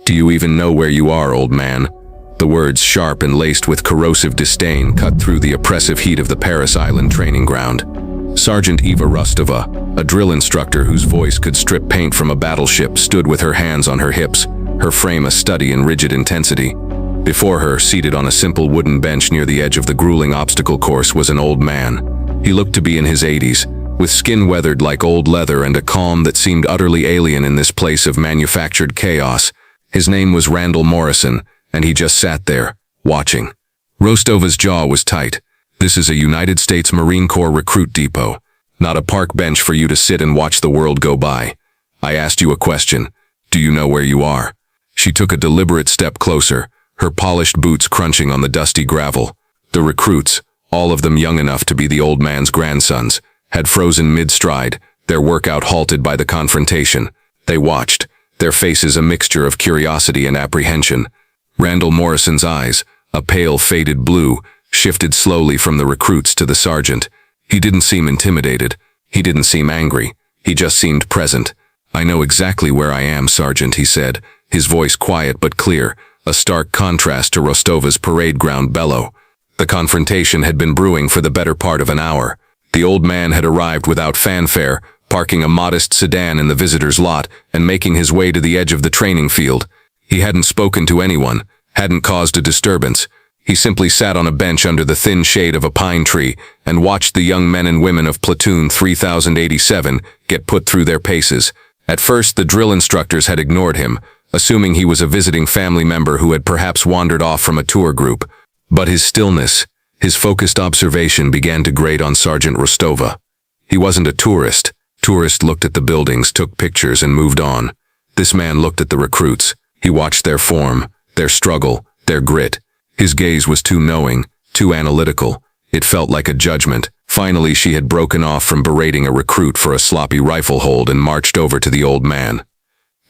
"Do you even know where you are, old man?" The words, sharp and laced with corrosive disdain, cut through the oppressive heat of the Paris Island training ground. Sergeant Eva Rostova, a drill instructor whose voice could strip paint from a battleship, stood with her hands on her hips, her frame a study in rigid intensity. Before her, seated on a simple wooden bench near the edge of the grueling obstacle course, was an old man. He looked to be in his 80s, with skin weathered like old leather and a calm that seemed utterly alien in this place of manufactured chaos. His name was Randall Morrison, and he just sat there, watching. Rostova's jaw was tight. "This is a United States Marine Corps recruit depot, not a park bench for you to sit and watch the world go by. I asked you a question. Do you know where you are?" She took a deliberate step closer, her polished boots crunching on the dusty gravel. The recruits, all of them young enough to be the old man's grandsons, had frozen mid-stride, their workout halted by the confrontation. They watched, their faces a mixture of curiosity and apprehension. Randall Morrison's eyes, a pale faded blue, shifted slowly from the recruits to the sergeant. He didn't seem intimidated. He didn't seem angry. He just seemed present. "I know exactly where I am, Sergeant," he said, his voice quiet but clear, a stark contrast to Rostova's parade ground bellow. The confrontation had been brewing for the better part of an hour. The old man had arrived without fanfare, parking a modest sedan in the visitor's lot and making his way to the edge of the training field. He hadn't spoken to anyone, hadn't caused a disturbance. He simply sat on a bench under the thin shade of a pine tree and watched the young men and women of Platoon 3087 get put through their paces. At first, the drill instructors had ignored him, assuming he was a visiting family member who had perhaps wandered off from a tour group. But his stillness, his focused observation began to grate on Sergeant Rostova. He wasn't a tourist. Tourists looked at the buildings, took pictures, and moved on. This man looked at the recruits. He watched their form, their struggle, their grit. His gaze was too knowing, too analytical. It felt like a judgment. Finally, she had broken off from berating a recruit for a sloppy rifle hold and marched over to the old man.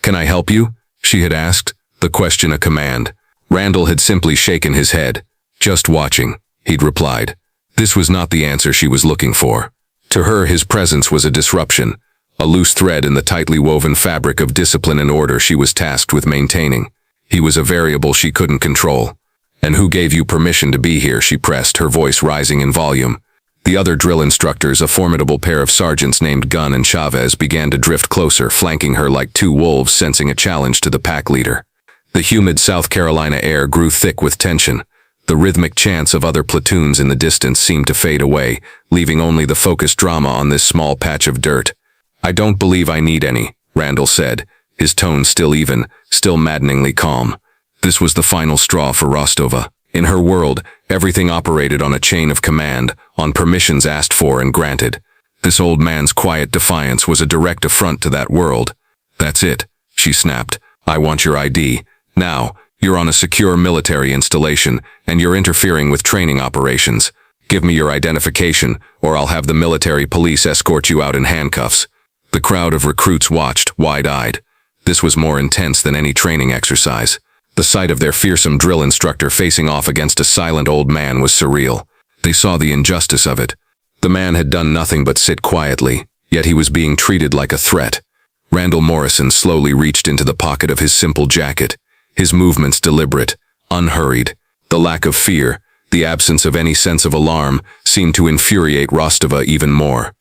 "Can I help you?" she had asked, the question a command. Randall had simply shaken his head. "Just watching," he'd replied. This was not the answer she was looking for. To her, his presence was a disruption, a loose thread in the tightly woven fabric of discipline and order she was tasked with maintaining. He was a variable she couldn't control. "And who gave you permission to be here?" she pressed, her voice rising in volume. The other drill instructors, a formidable pair of sergeants named Gunn and Chavez, began to drift closer, flanking her like two wolves sensing a challenge to the pack leader. The humid South Carolina air grew thick with tension. The rhythmic chants of other platoons in the distance seemed to fade away, leaving only the focused drama on this small patch of dirt. "I don't believe I need any," Randall said, his tone still even, still maddeningly calm. This was the final straw for Rostova. In her world, everything operated on a chain of command, on permissions asked for and granted. This old man's quiet defiance was a direct affront to that world. "That's it," she snapped. "I want your ID. Now, you're on a secure military installation, and you're interfering with training operations. Give me your identification, or I'll have the military police escort you out in handcuffs." The crowd of recruits watched, wide-eyed. This was more intense than any training exercise. The sight of their fearsome drill instructor facing off against a silent old man was surreal. They saw the injustice of it. The man had done nothing but sit quietly, yet he was being treated like a threat. Randall Morrison slowly reached into the pocket of his simple jacket, his movements deliberate, unhurried. The lack of fear, the absence of any sense of alarm, seemed to infuriate Rostova even more.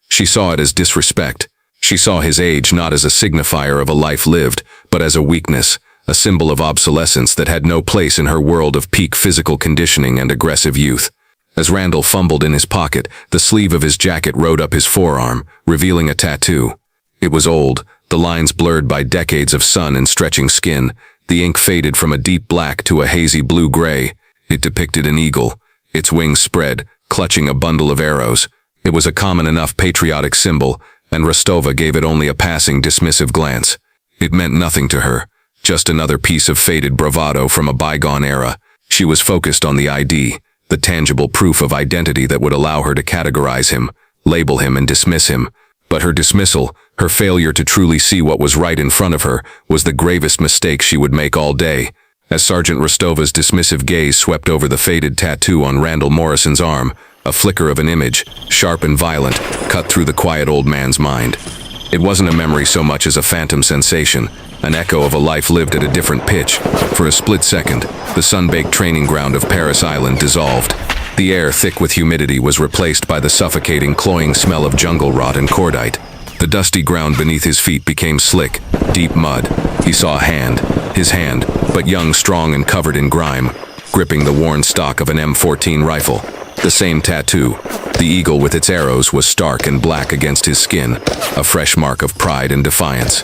She saw it as disrespect. She saw his age not as a signifier of a life lived, but as a weakness, a symbol of obsolescence that had no place in her world of peak physical conditioning and aggressive youth. As Randall fumbled in his pocket, the sleeve of his jacket rode up his forearm, revealing a tattoo. It was old, the lines blurred by decades of sun and stretching skin. The ink faded from a deep black to a hazy blue-gray. It depicted an eagle, its wings spread, clutching a bundle of arrows. It was a common enough patriotic symbol, and Rostova gave it only a passing dismissive glance. It meant nothing to her. Just another piece of faded bravado from a bygone era. She was focused on the ID, the tangible proof of identity that would allow her to categorize him, label him, and dismiss him. But her dismissal, her failure to truly see what was right in front of her, was the gravest mistake she would make all day. As Sergeant Rostova's dismissive gaze swept over the faded tattoo on Randall Morrison's arm, a flicker of an image, sharp and violent, cut through the quiet old man's mind. It wasn't a memory so much as a phantom sensation, an echo of a life lived at a different pitch. For a split second, the sun-baked training ground of Paris Island dissolved. The air, thick with humidity, was replaced by the suffocating, cloying smell of jungle rot and cordite. The dusty ground beneath his feet became slick, deep mud. He saw a hand, his hand, but young, strong, and covered in grime, gripping the worn stock of an M14 rifle. The same tattoo. The eagle with its arrows was stark and black against his skin, a fresh mark of pride and defiance.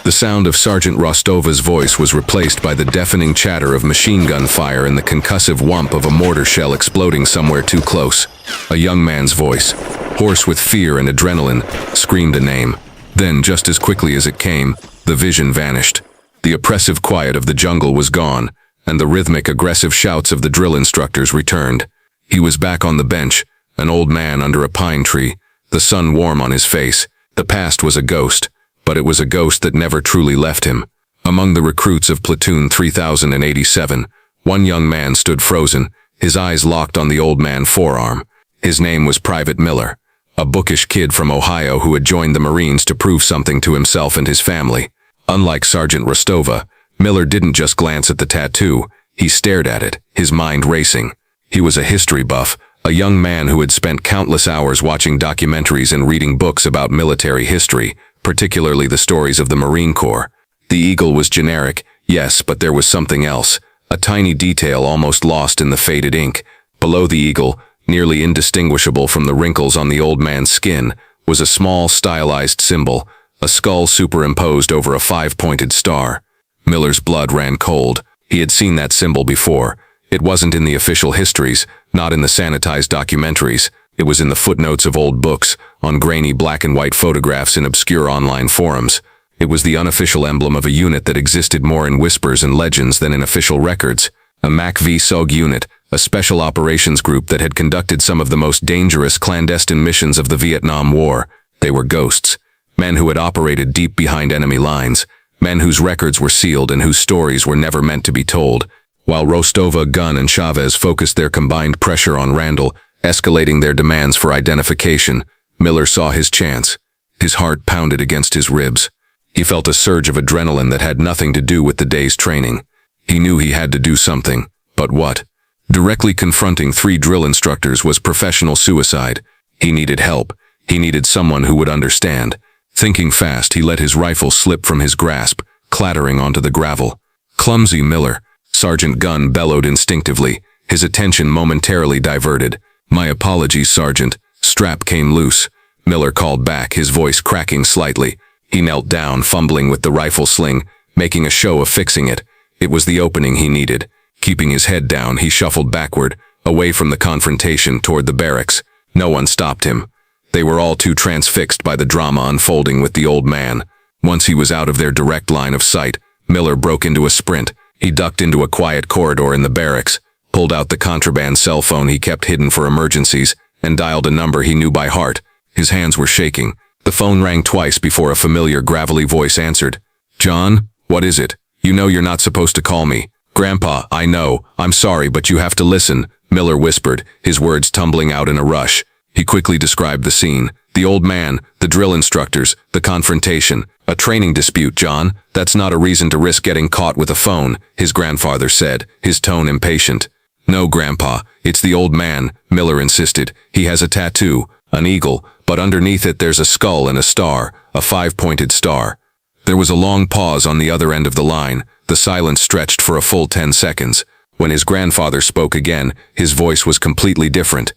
The sound of Sergeant Rostova's voice was replaced by the deafening chatter of machine gun fire and the concussive whump of a mortar shell exploding somewhere too close. A young man's voice, hoarse with fear and adrenaline, screamed a name. Then, just as quickly as it came, the vision vanished. The oppressive quiet of the jungle was gone, and the rhythmic, aggressive shouts of the drill instructors returned. He was back on the bench, an old man under a pine tree, the sun warm on his face. The past was a ghost, but it was a ghost that never truly left him. Among the recruits of Platoon 3087, one young man stood frozen, his eyes locked on the old man's forearm. His name was Private Miller, a bookish kid from Ohio who had joined the Marines to prove something to himself and his family. Unlike Sergeant Rostova, Miller didn't just glance at the tattoo, he stared at it, his mind racing. He was a history buff, a young man who had spent countless hours watching documentaries and reading books about military history, particularly the stories of the Marine Corps. The eagle was generic, yes, but there was something else, a tiny detail almost lost in the faded ink. Below the eagle, nearly indistinguishable from the wrinkles on the old man's skin, was a small, stylized symbol, a skull superimposed over a 5-pointed star. Miller's blood ran cold. He had seen that symbol before. It wasn't in the official histories, not in the sanitized documentaries. It was in the footnotes of old books, on grainy black and white photographs in obscure online forums. It was the unofficial emblem of a unit that existed more in whispers and legends than in official records. A MAC-V-SOG unit, a special operations group that had conducted some of the most dangerous clandestine missions of the Vietnam War. They were ghosts. Men who had operated deep behind enemy lines. Men whose records were sealed and whose stories were never meant to be told. While Rostova, Gunn, and Chavez focused their combined pressure on Randall, escalating their demands for identification, Miller saw his chance. His heart pounded against his ribs. He felt a surge of adrenaline that had nothing to do with the day's training. He knew he had to do something, but what? Directly confronting 3 drill instructors was professional suicide. He needed help. He needed someone who would understand. Thinking fast, he let his rifle slip from his grasp, clattering onto the gravel. Clumsy Miller. Sergeant Gunn bellowed instinctively, his attention momentarily diverted. "My apologies, Sergeant." Strap came loose. Miller called back, his voice cracking slightly. He knelt down, fumbling with the rifle sling, making a show of fixing it. It was the opening he needed. Keeping his head down, he shuffled backward, away from the confrontation toward the barracks. No one stopped him. They were all too transfixed by the drama unfolding with the old man. Once he was out of their direct line of sight, Miller broke into a sprint. He ducked into a quiet corridor in the barracks, pulled out the contraband cell phone he kept hidden for emergencies, and dialed a number he knew by heart. His hands were shaking. The phone rang twice before a familiar, gravelly voice answered. "John, what is it? You know you're not supposed to call me." "Grandpa, I know. I'm sorry, but you have to listen," Miller whispered, his words tumbling out in a rush. He quickly described the scene. The old man, the drill instructors, the confrontation. "A training dispute, John. That's not a reason to risk getting caught with a phone," his grandfather said, his tone impatient. "No, Grandpa, it's the old man," Miller insisted. "He has a tattoo, an eagle, but underneath it there's a skull and a star, a 5-pointed star." There was a long pause on the other end of the line. The silence stretched for a full 10 seconds. When his grandfather spoke again, his voice was completely different.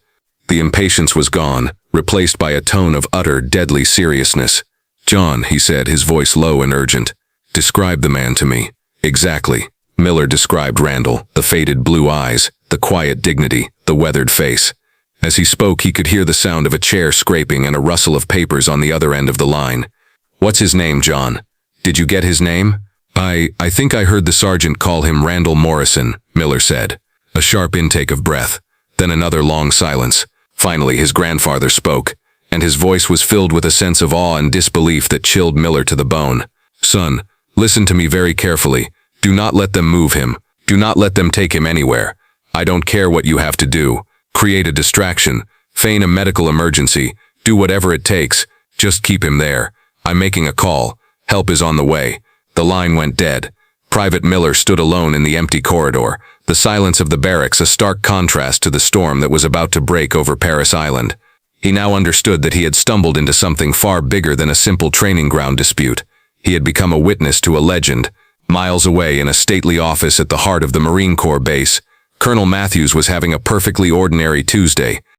The impatience was gone, replaced by a tone of utter, deadly seriousness. "John," he said, his voice low and urgent. "Describe the man to me." "Exactly." Miller described Randall, the faded blue eyes, the quiet dignity, the weathered face. As he spoke, he could hear the sound of a chair scraping and a rustle of papers on the other end of the line. "What's his name, John? Did you get his name?" I think I heard the sergeant call him Randall Morrison," Miller said. A sharp intake of breath, then another long silence. Finally, his grandfather spoke, and his voice was filled with a sense of awe and disbelief that chilled Miller to the bone. "Son, listen to me very carefully. Do not let them move him. Do not let them take him anywhere. I don't care what you have to do. Create a distraction. Feign a medical emergency. Do whatever it takes. Just keep him there. I'm making a call. Help is on the way." The line went dead. Private Miller stood alone in the empty corridor, the silence of the barracks a stark contrast to the storm that was about to break over Paris Island. He now understood that he had stumbled into something far bigger than a simple training ground dispute. He had become a witness to a legend. Miles away in a stately office at the heart of the Marine Corps base, Colonel Matthews was having a perfectly ordinary Tuesday.